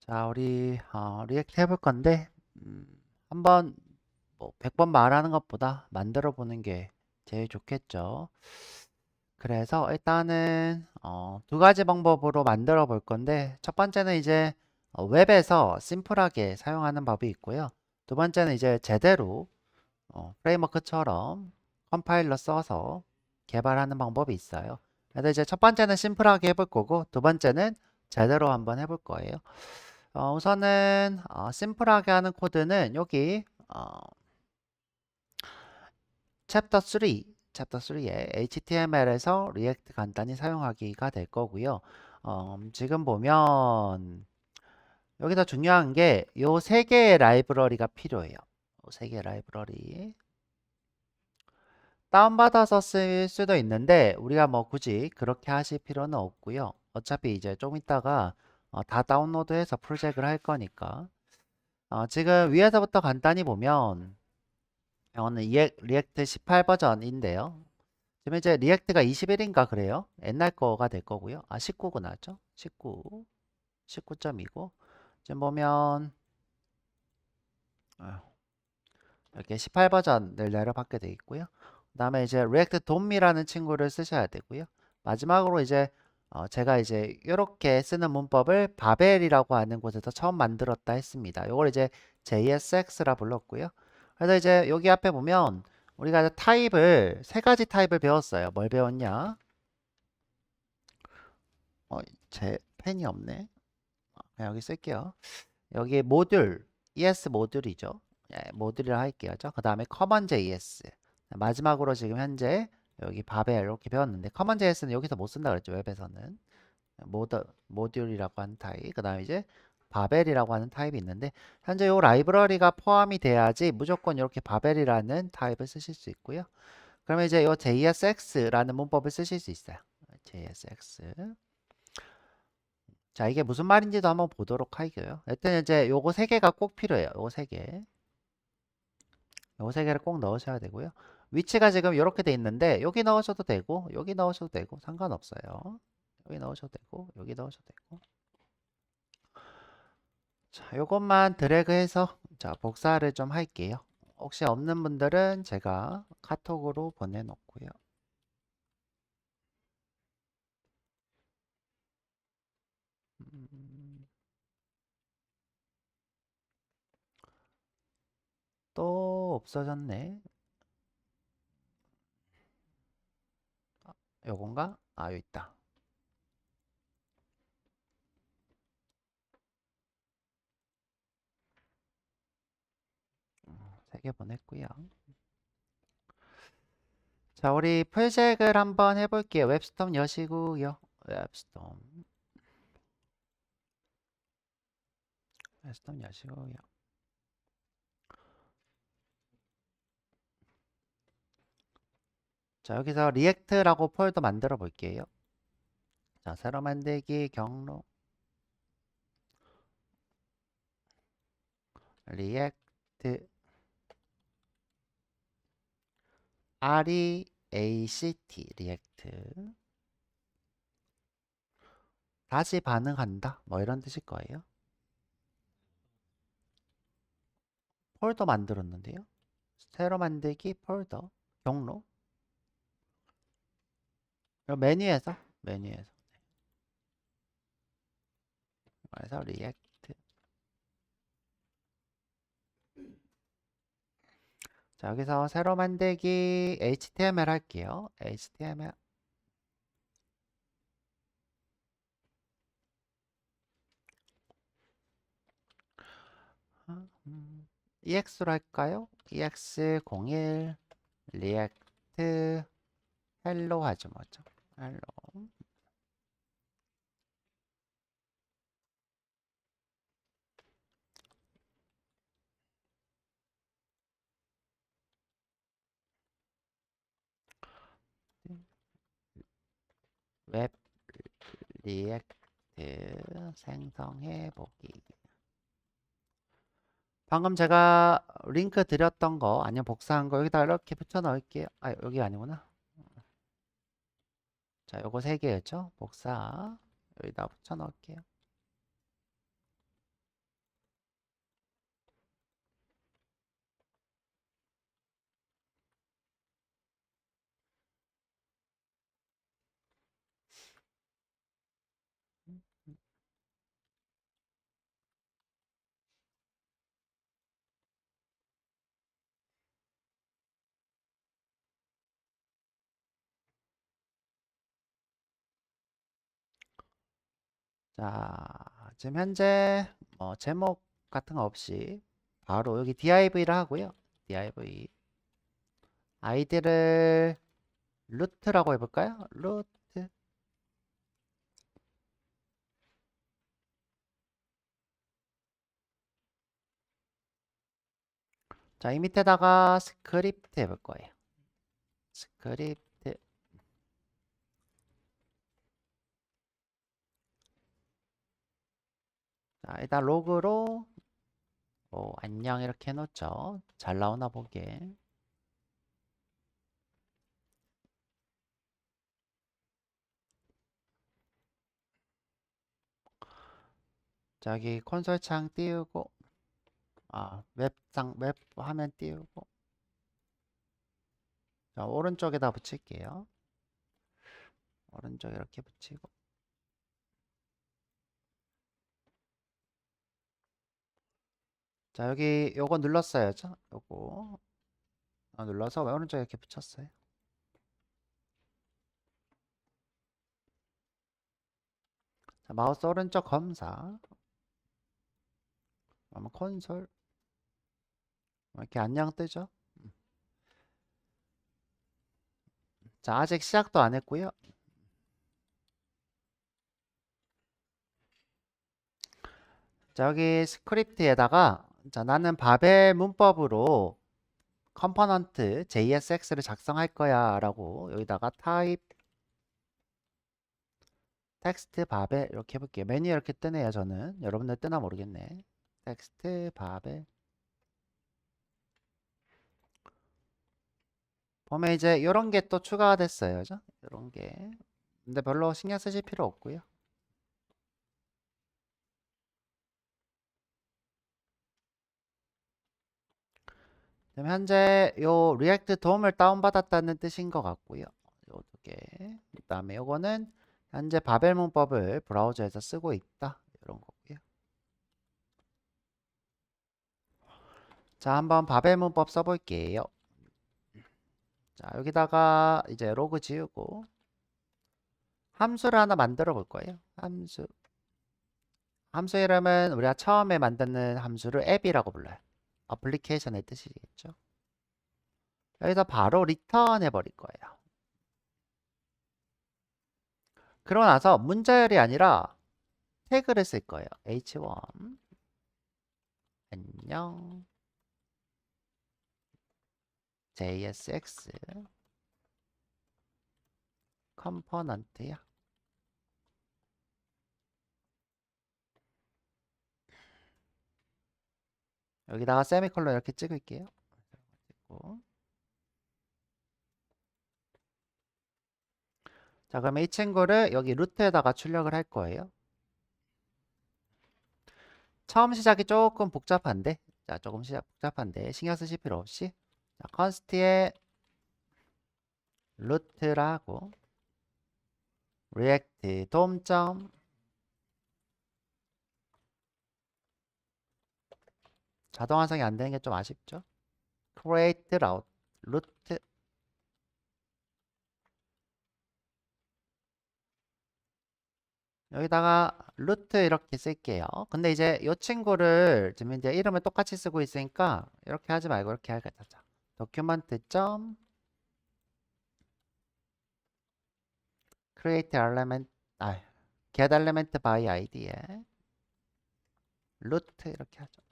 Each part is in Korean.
자, 우리 리액트 해볼 건데 한번 뭐 100번 말하는 것보다 만들어 보는 게 제일 좋겠죠. 그래서 일단은 두 가지 방법으로 만들어 볼 건데 첫 번째는 이제 웹에서 심플하게 사용하는 법이 있고요. 두 번째는 이제 제대로 프레임워크처럼 컴파일러 써서 개발하는 방법이 있어요. 그래서 이제 첫 번째는 심플하게 해볼 거고 두 번째는 제대로 한번 해볼 거예요. 우선은 심플하게 하는 코드는 여기 챕터 3에 HTML에서 리액트 간단히 사용하기가 될 거고요. 지금 보면 여기서 중요한 게 요 세 개의 라이브러리가 필요해요. 세 개의 라이브러리 다운받아서 쓸 수도 있는데 우리가 뭐 굳이 그렇게 하실 필요는 없고요. 어차피 이제 좀 이따가 다 다운로드해서 프로젝트를 할 거니까 지금 위에서부터 간단히 보면 이거는 리액트 18 버전인데요. 지금 이제 리액트가 21인가 그래요. 옛날 거가 될 거고요. 19구나 죠 19, 19.2고 지금 보면 어, 이렇게 18 버전을 내려받게 돼 있고요. 그 다음에 이제 리액트 돔이라는 친구를 쓰셔야 되고요. 마지막으로 이제 제가 이제 이렇게 쓰는 문법을 바벨이라고 하는 곳에서 처음 만들었다 했습니다. 이걸 이제 JSX라 불렀고요. 그래서 이제 여기 앞에 보면 우리가 타입을 세 가지 타입을 배웠어요. 뭘 배웠냐? 어, 제 펜이 없네. 그냥 여기 쓸게요. 여기 모듈, ES 모듈이죠. 예, 모듈이라 할게요. 그 다음에 커먼 JS. 마지막으로 지금 현재 여기 바벨 이렇게 배웠는데 커먼 JS는 여기서 못 쓴다 그랬죠. 웹에서는. 모듈이라고 하는 타입. 그 다음에 이제 바벨이라고 하는 타입이 있는데 현재 이 라이브러리가 포함이 돼야지 무조건 이렇게 바벨이라는 타입을 쓰실 수 있고요. 그러면 이제 이 JSX라는 문법을 쓰실 수 있어요. JSX. 자, 이게 무슨 말인지도 한번 보도록 할게요. 일단 이제 요거 세 개가 꼭 필요해요. 요거 세 개. 요거 세 개를 꼭 넣으셔야 되고요. 위치가 지금 이렇게 돼 있는데 여기 넣으셔도 되고 여기 넣으셔도 되고 상관없어요. 여기 넣으셔도 되고 여기 넣으셔도 되고. 자, 요것만 드래그해서 자, 복사를 좀 할게요. 혹시 없는 분들은 제가 카톡으로 보내놓고요. 음, 또 없어졌네. 요건가? 아, 여기 있다. 세 개 보냈고요. 자, 우리 풀잭을 한번 해볼게요. 웹스톰 여시고요. 웹스톰, 웹스톰 여시고요. 자, 여기서 리액트라고 폴더 만들어 볼게요. 자, 새로 만들기 경로 리액트 REACT 리액트 다시 반응한다. 뭐 이런 뜻일 거예요. 폴더 만들었는데요. 새로 만들기 폴더 경로 메뉴에서 그래서 리액트. 자, 여기서 새로 만들기 HTML 할게요. HTML EX로 할까요? EX01 리액트 헬로 하죠 뭐죠? 헬로 웹 리액트 생성해 보기. 방금 제가 링크 드렸던 거 아니면 복사한 거 여기다 이렇게 붙여 넣을게요. 아, 여기 아니구나. 자, 요거 세 개였죠? 복사 여기다 붙여 넣을게요. 자, 지금 현재 제목 같은 거 없이 바로 여기 div를 하고요. div 아이디를 루트라고 해볼까요? 루트. 자, 이 밑에다가 스크립트 해볼 거예요. 스크립트. 자, 일단 로그로 안녕 이렇게 해놓죠. 잘 나오나 보게. 자, 여기 콘솔 창 띄우고 웹 화면 띄우고 자, 오른쪽에다 붙일게요. 오른쪽 이렇게 붙이고 자, 여기 요거 눌렀어요. 요거 눌러서 오른쪽에 이렇게 붙였어요. 자, 마우스 오른쪽 검사. 아마 콘솔 이렇게 안녕 뜨죠? 자, 아직 시작도 안 했고요. 자, 여기 스크립트에다가 자, 나는 바벨 문법으로 컴포넌트 JSX를 작성할 거야 라고 여기다가 타입 텍스트 바벨 이렇게 해볼게요. 메뉴 이렇게 뜨네요. 저는 여러분들 뜨나 모르겠네. 텍스트 바벨 보면 이제 이런 게 또 추가가 됐어요. 그죠? 이런 게 근데 별로 신경 쓰실 필요 없고요. 지금 현재 요 리액트 도움을 다운받았다는 뜻인 것 같고요. 요 두 개. 그다음에 요거는 현재 바벨 문법을 브라우저에서 쓰고 있다. 이런 거고요. 자, 한번 바벨 문법 써볼게요. 자, 여기다가 이제 로그 지우고 함수를 하나 만들어 볼 거예요. 함수 이름은 우리가 처음에 만드는 함수를 앱이라고 불러요. 어플리케이션의 뜻이겠죠. 여기서 바로 리턴 해버릴 거예요. 그러고 나서 문자열이 아니라 태그를 쓸 거예요. h1 안녕 JSX 컴포넌트야. 여기다가 세미콜론 이렇게 찍을게요. 찍고. 자, 그러면 이 친구를 여기 루트에다가 출력을 할 거예요. 처음 시작이 조금 복잡한데, 자, 조금 복잡한데 신경 쓰실 필요 없이 자, 컨스트에 루트라고 리액트 돔점 자동 완성이 안 되는 게 좀 아쉽죠? create 루트 여기다가 루트 이렇게 쓸게요. 근데 이제 이 친구를 지금 이제 이름을 똑같이 쓰고 있으니까 이렇게 하지 말고 이렇게 하겠다. 도큐먼트 점 create element get element by id에 루트 이렇게 하죠.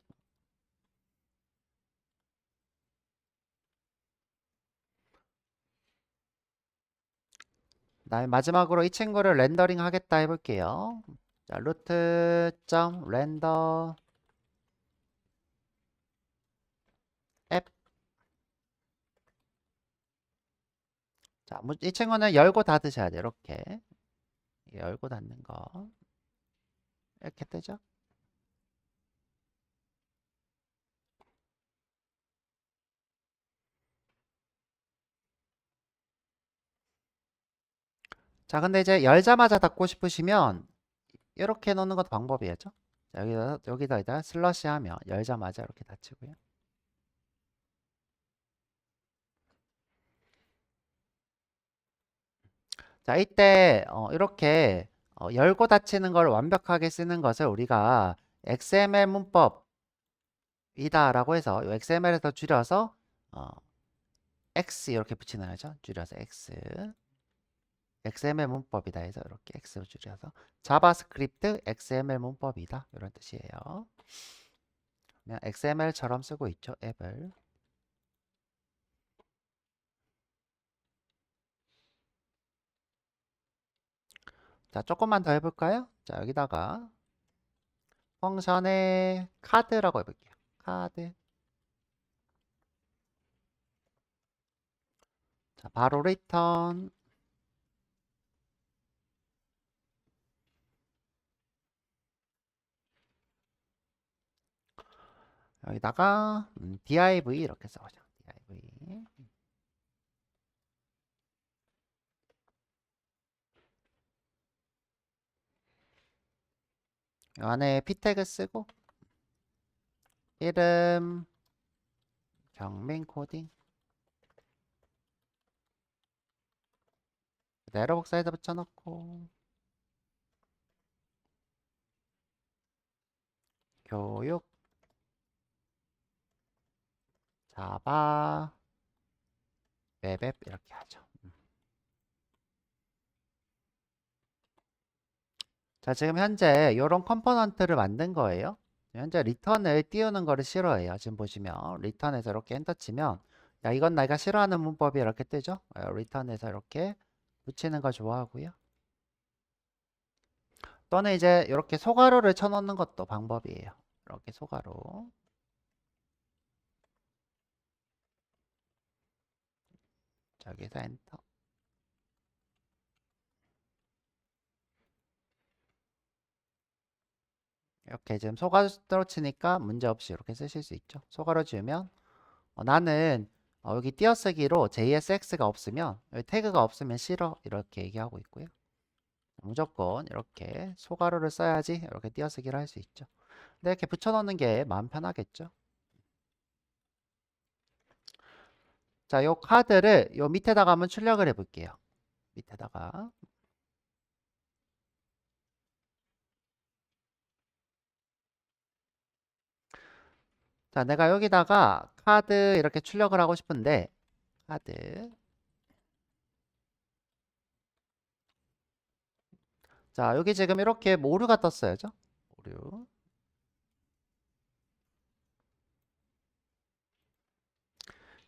그다음에 마지막으로 이 친구를 렌더링 하겠다 해볼게요. 자, 루트 점 렌더 앱. 자, 이 친구는 열고 닫으셔야 돼요. 이렇게 열고 닫는 거 이렇게 뜨죠. 자, 근데 이제 열자마자 닫고 싶으시면 이렇게 넣는 것도 방법이죠. 자, 여기다 슬러시 하면 열자마자 이렇게 닫히고요. 자, 이때 이렇게 열고 닫히는 걸 완벽하게 쓰는 것을 우리가 XML 문법이다라고 해서 XML에서 줄여서 X 이렇게 붙이는 거죠. 줄여서 X. XML 문법이다 해서 이렇게 X로 줄여서 자바스크립트 XML 문법이다 이런 뜻이에요. 그냥 XML처럼 쓰고 있죠. 앱을. 자, 조금만 더 해볼까요? 자, 여기다가 펑션에 카드라고 해볼게요. 카드. 자, 바로 리턴. 여기다가 div 이렇게 써보죠. div. 이 안에 p 태그 쓰고 이름 경민 코딩 그대로 복사해서 붙여넣고 교육 자바 웹앱 이렇게 하죠. 자, 지금 현재 이런 컴포넌트를 만든 거예요. 현재 리턴을 띄우는 거를 싫어해요. 지금 보시면 리턴에서 이렇게 엔터 치면 야, 이건 내가 싫어하는 문법이 이렇게 뜨죠. 리턴에서 이렇게 붙이는 거 좋아하고요. 또는 이제 이렇게 소가로를 쳐놓는 것도 방법이에요. 이렇게 소가로. 저기서 엔터. 이렇게 지금 소가로 치니까 문제없이 이렇게 쓰실 수 있죠. 소가로 지으면 나는 여기 띄어쓰기로 JSX가 없으면 여기 태그가 없으면 싫어 이렇게 얘기하고 있고요. 무조건 이렇게 소가로를 써야지 이렇게 띄어쓰기를 할 수 있죠. 근데 이렇게 붙여넣는 게 마음 편하겠죠. 자, 요 카드를 요 밑에다가 한번 출력을 해볼게요. 밑에다가. 자, 내가 여기다가 카드 이렇게 출력을 하고 싶은데 카드. 자, 여기 지금 이렇게 뭐 오류가 떴어요죠? 오류.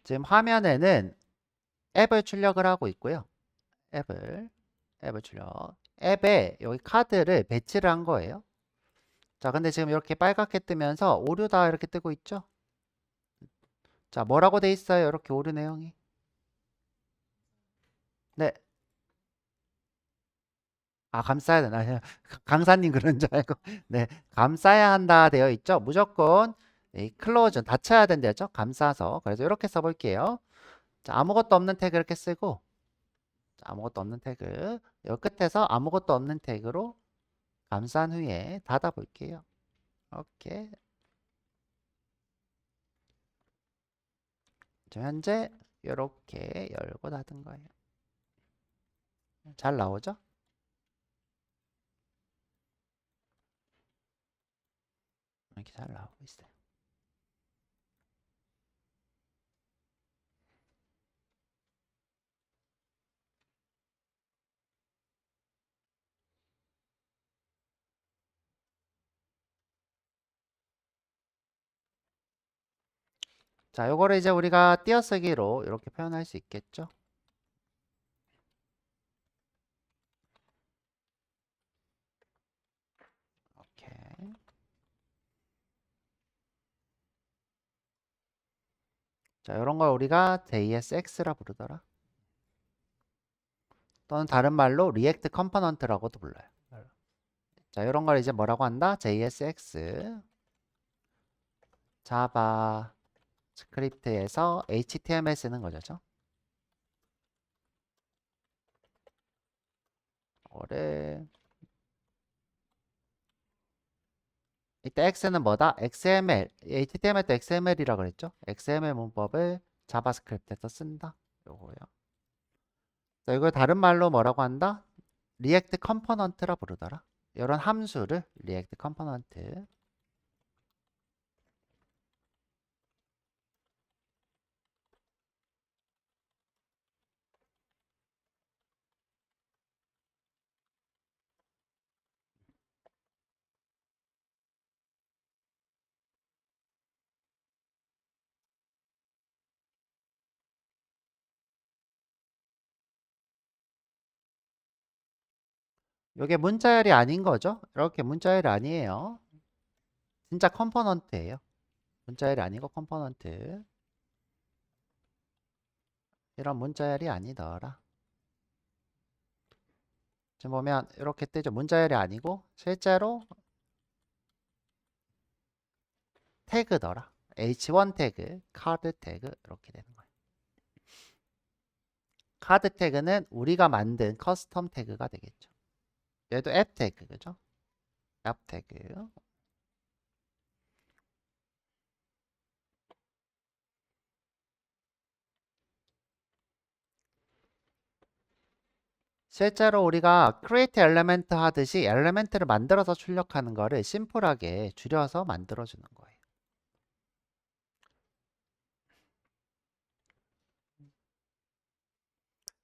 지금 화면에는 앱을 출력을 하고 있고요. 앱을 출력. 앱에 여기 카드를 배치를 한 거예요. 자, 근데 지금 이렇게 빨갛게 뜨면서 오류다 이렇게 뜨고 있죠? 자, 뭐라고 돼 있어요? 이렇게 오류 내용이. 네. 아, 감싸야 되나? 강사님 그런 줄 알고. 네. 감싸야 한다 되어 있죠? 무조건 이 클로즈 닫혀야 된대죠? 감싸서. 그래서 이렇게 써볼게요. 자, 아무것도 없는 태그 이렇게 쓰고 자, 아무것도 없는 태그 여기 끝에서 아무것도 없는 태그로 감싼 후에 닫아 볼게요. 오케이. 저 현재 이렇게 열고 닫은 거예요. 잘 나오죠? 이렇게 잘 나오고 있어요. 자, 요거를 이제 우리가 띄어쓰기로 이렇게 표현할 수 있겠죠? 오케이. 자, 이런 걸 우리가 JSX라 부르더라. 또는 다른 말로 리액트 컴포넌트라고도 불러요. 자, 이런 걸 이제 뭐라고 한다? JSX. 자바 스크립트에서 HTML 쓰는 거죠. 거를 이때 X는 뭐다? XML. HTML도 XML이라 그랬죠? XML 문법을 자바스크립트에서 쓴다. 요거요. 자, 이걸 다른 말로 뭐라고 한다? 리액트 컴포넌트라 부르더라. 이런 함수를 리액트 컴포넌트. 이게 문자열이 아닌 거죠? 이렇게 문자열이 아니에요. 진짜 컴포넌트예요. 문자열이 아니고 컴포넌트. 이런 문자열이 아니더라. 지금 보면 이렇게 뜨죠. 문자열이 아니고 실제로 태그더라. H1 태그, 카드 태그 이렇게 되는 거예요. 카드 태그는 우리가 만든 커스텀 태그가 되겠죠. 얘도 앱 태그, 그죠? 앱 태그. 실제로 우리가 create element 하듯이 엘리멘트를 만들어서 출력하는 거를 심플하게 줄여서 만들어주는 거예요.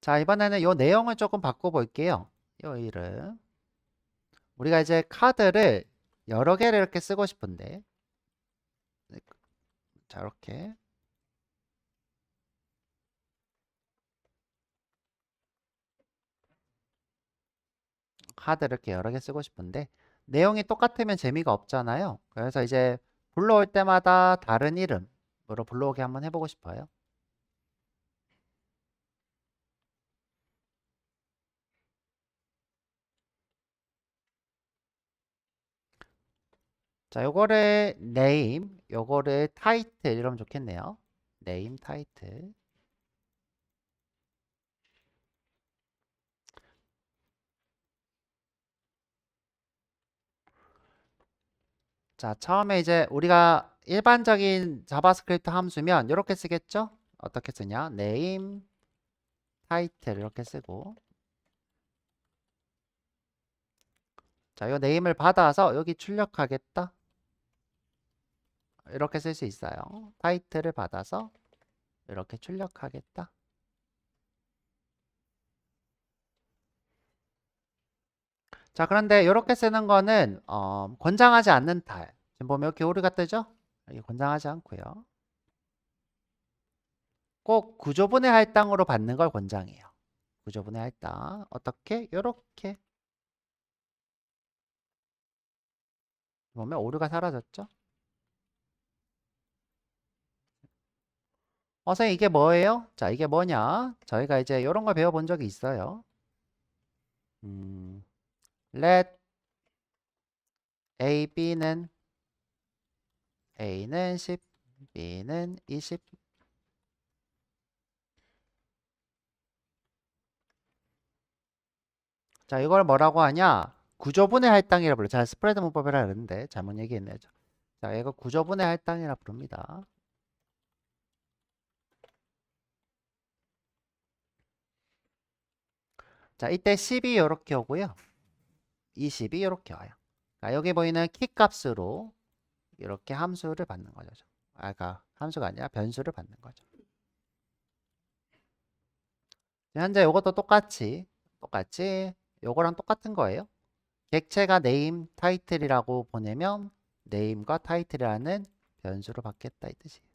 자, 이번에는 이 내용을 조금 바꿔볼게요. 이 이름. 우리가 이제 카드를 여러 개를 이렇게 쓰고 싶은데, 자, 이렇게. 카드를 이렇게 여러 개 쓰고 싶은데, 내용이 똑같으면 재미가 없잖아요. 그래서 이제 불러올 때마다 다른 이름으로 불러오게 한번 해보고 싶어요. 자, 요거를 name, 요거를 title 이러면 좋겠네요. name, title. 자, 처음에 이제 우리가 일반적인 자바스크립트 함수면 이렇게 쓰겠죠? 어떻게 쓰냐? name, title 이렇게 쓰고. 자, 요 name을 받아서 여기 출력하겠다. 이렇게 쓸 수 있어요. title을 받아서 이렇게 출력하겠다. 자, 그런데 이렇게 쓰는 거는 권장하지 않는 탈. 지금 보면 이렇게 오류가 뜨죠? 이게 권장하지 않고요. 꼭 구조분해 할당으로 받는 걸 권장해요. 구조분해 할당. 어떻게? 이렇게 보면 오류가 사라졌죠? 선생님 이게 뭐예요? 자, 이게 뭐냐? 저희가 이제 이런 걸 배워본 적이 있어요. let a, a는 10, b는 20. 자, 이걸 뭐라고 하냐? 구조분해 할당이라 불러요. 자, 스프레드 문법이라 그러는데 잘못 얘기했네요. 자, 이거 구조분해 할당이라 부릅니다. 자, 이때 10이 이렇게 오고요. 20이 이렇게 와요. 자, 여기 보이는 키 값으로 이렇게 함수를 받는 거죠. 아까 함수가 아니라 변수를 받는 거죠. 현재 이것도 똑같이 요거랑 똑같은 거예요. 객체가 name, title이라고 보내면 name과 title이라는 변수로 받겠다 이 뜻이에요.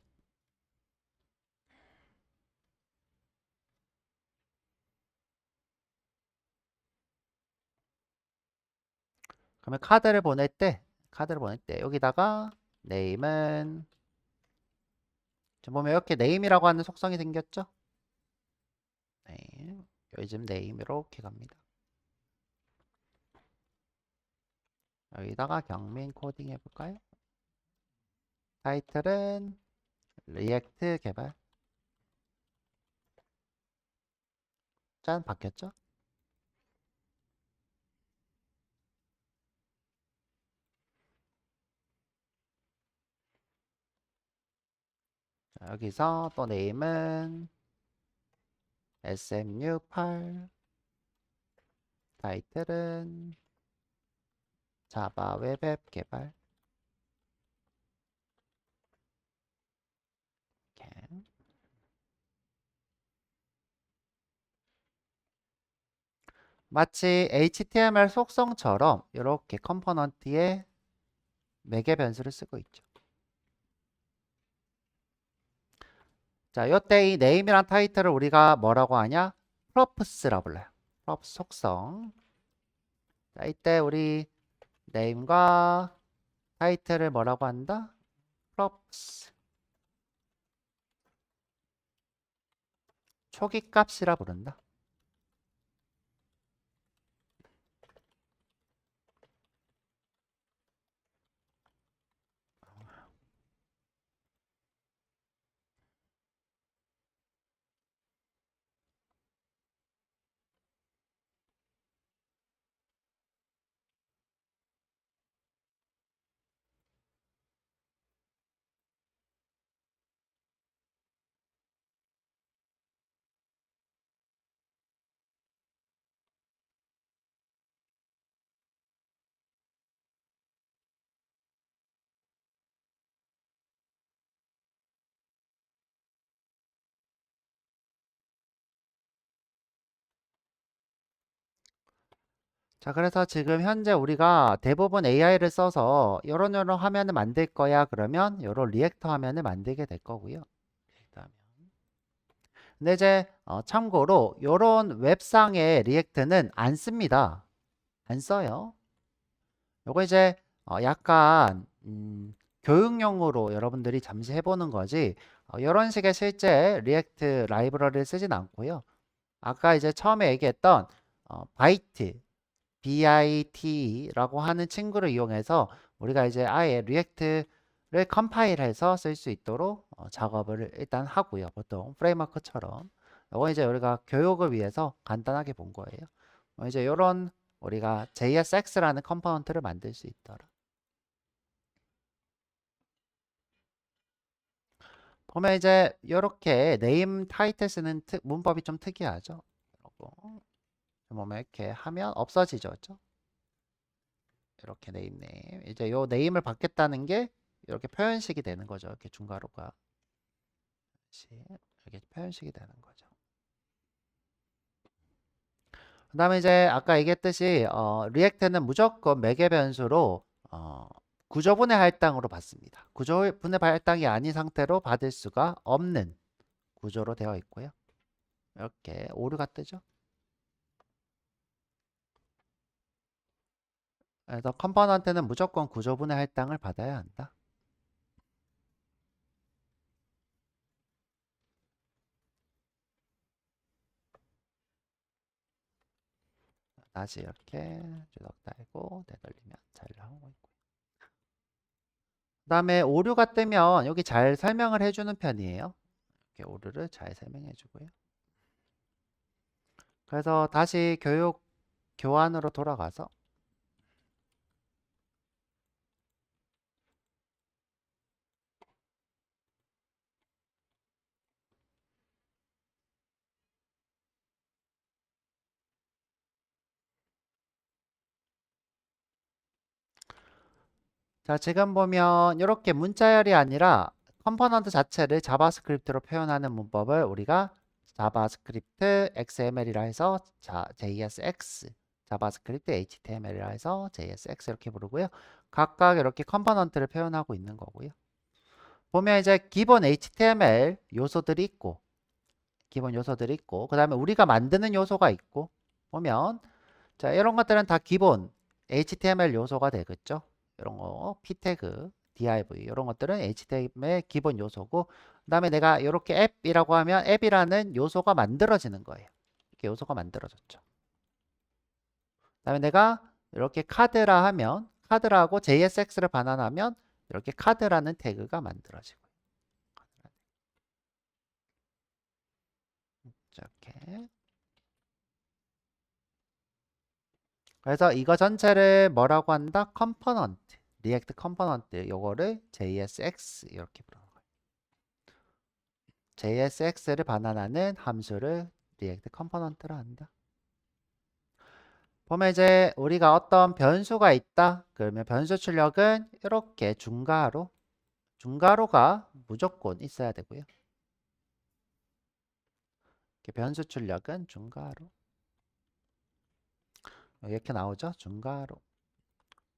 그러면 카드를 보낼 때 여기다가 name은 지금 보면 이렇게 name이라고 하는 속성이 생겼죠? 네, 요즘 name 이렇게 갑니다. 여기다가 경민 코딩 해볼까요? 타이틀은 리액트 개발. 짠, 바뀌었죠? 자, 여기서 또 네임은 SMU8 타이틀은 자바 웹앱 개발. 이렇게. 마치 HTML 속성처럼 이렇게 컴포넌트에 매개 변수를 쓰고 있죠. 자, 요때 이 네임이란 타이틀을 우리가 뭐라고 하냐? 프로프스라고 불러요. 프로프스 속성. 자, 이때 우리 네임과 타이틀을 뭐라고 한다? 프로프스. 초기 값이라 부른다. 자, 그래서 지금 현재 우리가 대부분 AI를 써서 요런 화면을 만들 거야. 그러면 요런 리액터 화면을 만들게 될 거고요. 근데 이제 참고로 요런 웹상의 리액트는 안 씁니다. 안 써요. 요거 이제 약간 교육용으로 여러분들이 잠시 해보는 거지 이런 식의 실제 리액트 라이브러리를 쓰진 않고요. 아까 이제 처음에 얘기했던 바이트 BIT라고 하는 친구를 이용해서 우리가 이제 아예 리액트를 컴파일해서 쓸 수 있도록 작업을 일단 하고요. 보통 프레임워크처럼. 이거 이제 우리가 교육을 위해서 간단하게 본 거예요. 이제 이런 우리가 JSX라는 컴포넌트를 만들 수 있더라. 보면 이제 이렇게 네임 타이틀 쓰는 문법이 좀 특이하죠. 그리고 보면 이렇게 하면 없어지죠. 그렇죠? 이렇게 네임. 이제 요 네임을 받겠다는 게 이렇게 표현식이 되는 거죠. 이렇게 중괄호가 이렇게 표현식이 되는 거죠. 그다음에 이제 아까 얘기했듯이 리액트는 무조건 매개 변수로 구조분해 할당으로 받습니다. 구조분해 할당이 아닌 상태로 받을 수가 없는 구조로 되어 있고요. 이렇게 오류가 뜨죠. 그래서 컴포넌트는 무조건 구조분해 할당을 받아야 한다. 다시 이렇게 주석 달고 되돌리면 잘 나오고 있고. 그다음에 오류가 뜨면 여기 잘 설명을 해주는 편이에요. 이렇게 오류를 잘 설명해 주고요. 그래서 다시 교환으로 돌아가서 자, 지금 보면 이렇게 문자열이 아니라 컴포넌트 자체를 자바스크립트로 표현하는 문법을 우리가 자바스크립트 XML이라 해서 JSX, 자바스크립트 HTML이라 해서 JSX 이렇게 부르고요. 각각 이렇게 컴포넌트를 표현하고 있는 거고요. 보면 이제 기본 HTML 요소들이 있고, 그 다음에 우리가 만드는 요소가 있고, 보면 자, 이런 것들은 다 기본 HTML 요소가 되겠죠. 이런 거, p-태그, div 이런 것들은 HTML 기본 요소고, 그다음에 내가 이렇게 앱이라고 하면 앱이라는 요소가 만들어지는 거예요. 이렇게 요소가 만들어졌죠. 그다음에 내가 이렇게 카드라 하면 카드라고 JSX를 반환하면 이렇게 카드라는 태그가 만들어지고 이렇게. 그래서 이거 전체를 뭐라고 한다? 컴포넌트, 리액트 컴포넌트 요거를 JSX 이렇게 부르는 거예요. JSX를 반환하는 함수를 리액트 컴포넌트라 한다. 보면 이제 우리가 어떤 변수가 있다. 그러면 변수 출력은 이렇게 중괄호가 무조건 있어야 되고요. 이렇게 변수 출력은 중괄호. 이렇게 나오죠. 중괄호.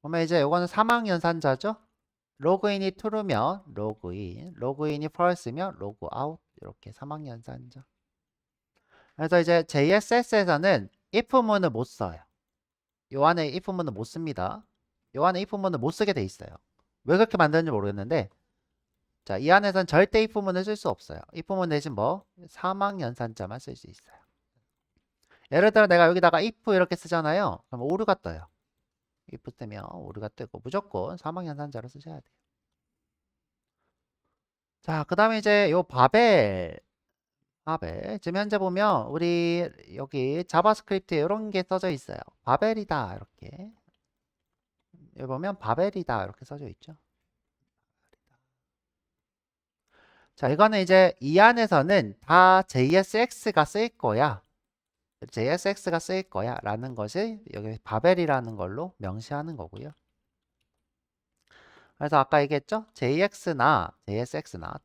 보면 이제 이거는 사망연산자죠. 로그인이 true면 로그인, 로그인이 false면 로그아웃. 이렇게 사망연산자. 그래서 이제 JSX에서는 if문을 못 써요. 요 안에 if문을 못 씁니다. 요 안에 if문을 못 쓰게 돼 있어요. 왜 그렇게 만드는지 모르겠는데, 자, 이 안에서는 절대 if문을 쓸 수 없어요. if문 대신 뭐 사망연산자만 쓸 수 있어요. 예를 들어 내가 여기다가 if 이렇게 쓰잖아요. 그럼 오류가 떠요. if 뜨면 오류가 뜨고 무조건 사망연산자로 쓰셔야 돼요. 자, 그 다음에 이제 요 바벨. 지금 현재 보면 우리 여기 자바스크립트에 이런 게 써져 있어요. 바벨이다 이렇게. 여기 보면 바벨이다 이렇게 써져 있죠. 자, 이거는 이제 이 안에서는 다 JSX가 쓰일 거야. JSX가 쓰일 거야 라는 것이 여기 바벨이라는 걸로 명시하는 거고요. 그래서 아까 얘기했죠? JSX나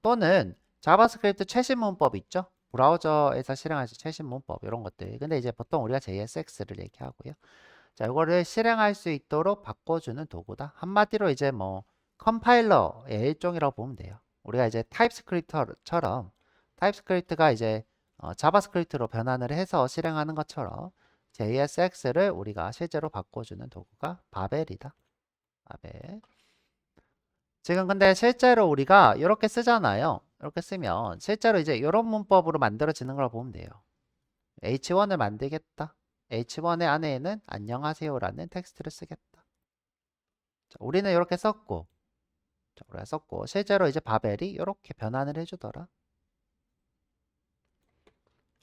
또는 자바스크립트 최신 문법 있죠? 브라우저에서 실행할 수 최신 문법 이런 것들. 근데 이제 보통 우리가 JSX를 얘기하고요. 자, 이거를 실행할 수 있도록 바꿔주는 도구다. 한마디로 이제 뭐 컴파일러의 일종이라고 보면 돼요. 우리가 이제 타입스크립트처럼 타입스크립트가 이제 자바스크립트로 변환을 해서 실행하는 것처럼 JSX를 우리가 실제로 바꿔주는 도구가 바벨이다. 바벨. 지금 근데 실제로 우리가 이렇게 쓰잖아요. 이렇게 쓰면 실제로 이제 이런 문법으로 만들어지는 걸 보면 돼요. H1을 만들겠다. H1의 안에는 안녕하세요라는 텍스트를 쓰겠다. 자, 우리는 이렇게 썼고, 자, 우리가 썼고 실제로 이제 바벨이 이렇게 변환을 해주더라.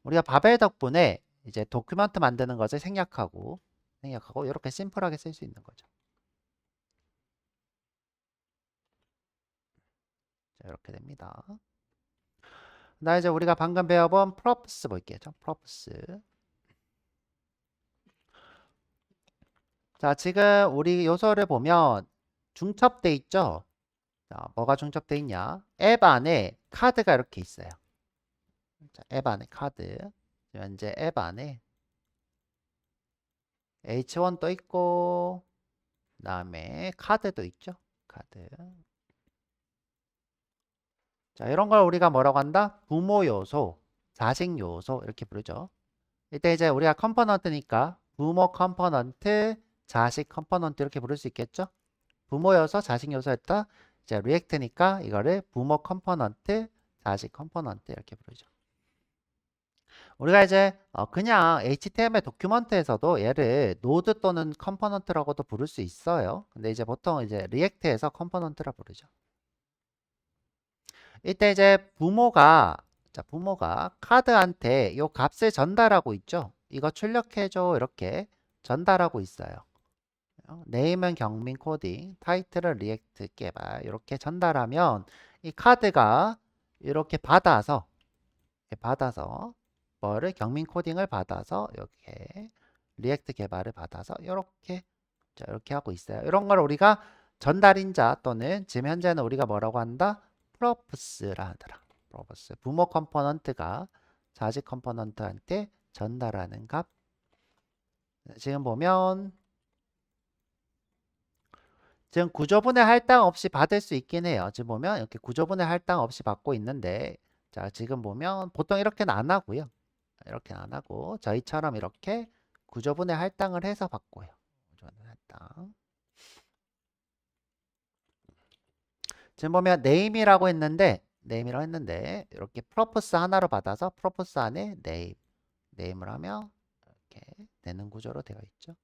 우리가 바벨 덕분에 이제 도큐먼트 만드는 것을 생략하고 이렇게 심플하게 쓸 수 있는 거죠. 자, 이렇게 됩니다. 나 이제 우리가 방금 배워본 프로프스 볼게요. 프로프스. 자, 지금 우리 요소를 보면 중첩돼 있죠? 자, 뭐가 중첩돼 있냐? 앱 안에 카드가 이렇게 있어요. 자, 앱 안에 카드. 현재 앱 안에 H1도 있고, 그 다음에 카드도 있죠? 카드. 자, 이런 걸 우리가 뭐라고 한다? 부모 요소, 자식 요소 이렇게 부르죠. 이때 이제 우리가 컴포넌트니까 부모 컴포넌트, 자식 컴포넌트 이렇게 부를 수 있겠죠? 부모 요소, 자식 요소였다. 이제 리액트니까 이거를 부모 컴포넌트, 자식 컴포넌트 이렇게 부르죠. 우리가 이제 그냥 HTML 도큐먼트에서도 얘를 노드 또는 컴포넌트라고도 부를 수 있어요. 근데 이제 보통 이제 리액트에서 컴포넌트라 부르죠. 이때 이제 부모가 카드한테 요 값을 전달하고 있죠. 이거 출력해줘 이렇게 전달하고 있어요. 네임은 경민 코딩, 타이틀은 리액트 개발 이렇게 전달하면 이 카드가 이렇게 받아서 뭐를 경민 코딩을 받아서 이렇게 리액트 개발을 받아서 이렇게 하고 있어요. 이런 걸 우리가 전달인자 또는 지금 현재는 우리가 뭐라고 한다? 프로프스라 하더라. 프로프스. 부모 컴포넌트가 자식 컴포넌트한테 전달하는 값. 지금 보면 지금 구조분해 할당 없이 받을 수 있긴 해요. 지금 보면 이렇게 구조분해 할당 없이 받고 있는데 자, 지금 보면 보통 이렇게는 안 하고요. 이렇게는 안 하고 저희처럼 이렇게 구조분해 할당을 해서 받고요. 구조분해 할당. 지금 보면 네임이라고 했는데 이렇게 프로포스 하나로 받아서 프로포스 안에 네임을 하면 이렇게 되는 구조로 되어 있죠.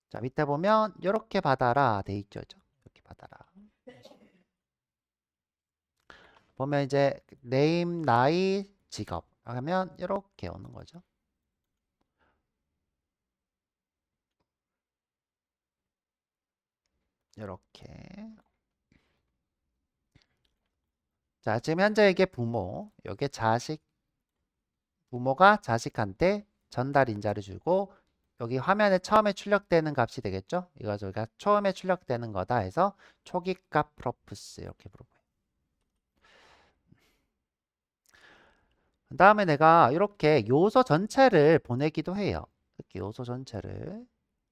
자, 밑에 보면 이렇게 받아라 돼 있죠. 이렇게 받아라. 보면 이제 네임, 나이, 직업 하면 이렇게 오는 거죠. 이렇게. 자, 지금 현재 이게 부모, 이게 자식, 부모가 자식한테 전달 인자를 주고 여기 화면에 처음에 출력되는 값이 되겠죠? 이거 저희가 처음에 출력되는 거다 해서 초기값 프로푸스 이렇게 물어봐요. 그 다음에 내가 이렇게 요소 전체를 보내기도 해요. 이렇게 요소 전체를.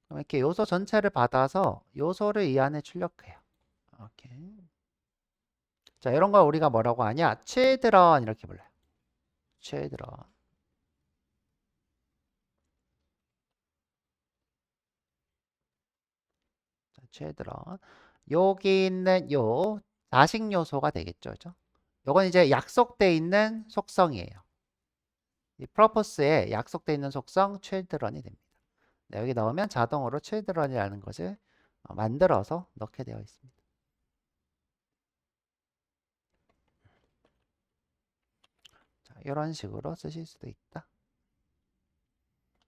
그럼 이렇게 요소 전체를 받아서 요소를 이 안에 출력해요. 오케이. 자, 이런 걸 우리가 뭐라고 하냐? children 이렇게 불러요. children. 자, children. 여기 있는 요 자식 요소가 되겠죠. 그죠? 요건 이제 약속돼 있는 속성이에요. 이 purpose에 약속돼 있는 속성 children이 됩니다. 네, 여기 넣으면 자동으로 children이라는 것을 만들어서 넣게 되어 있습니다. 자, 이런 식으로 쓰실 수도 있다.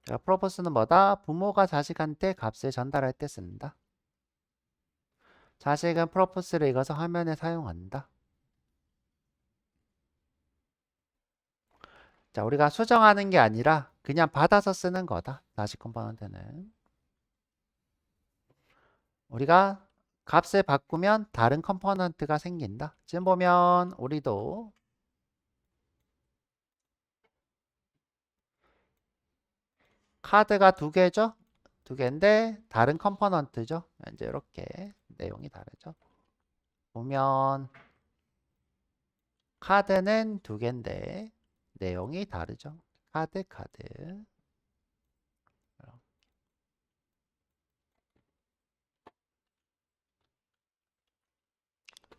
자, purpose는 뭐다? 부모가 자식한테 값을 전달할 때 쓴다. 자식은 purpose를 읽어서 화면에 사용한다. 자, 우리가 수정하는 게 아니라 그냥 받아서 쓰는 거다. 자식 컴포넌트는. 우리가 값을 바꾸면 다른 컴포넌트가 생긴다. 지금 보면 우리도 카드가 두 개죠? 두 개인데 다른 컴포넌트죠? 이제 이렇게 내용이 다르죠. 보면 카드는 두 개인데 내용이 다르죠. 카드.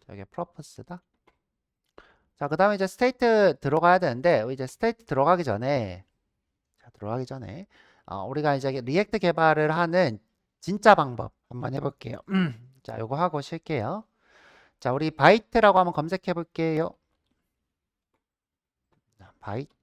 여기 purpose다. 자, 그 다음에 이제 스테이트 들어가야 되는데 이제 스테이트 들어가기 전에 우리가 이제 리액트 개발을 하는 진짜 방법 한번 해볼게요. 자, 요거 하고 쉴게요. 자, 우리 바이트라고 한번 검색해 볼게요. 바이트.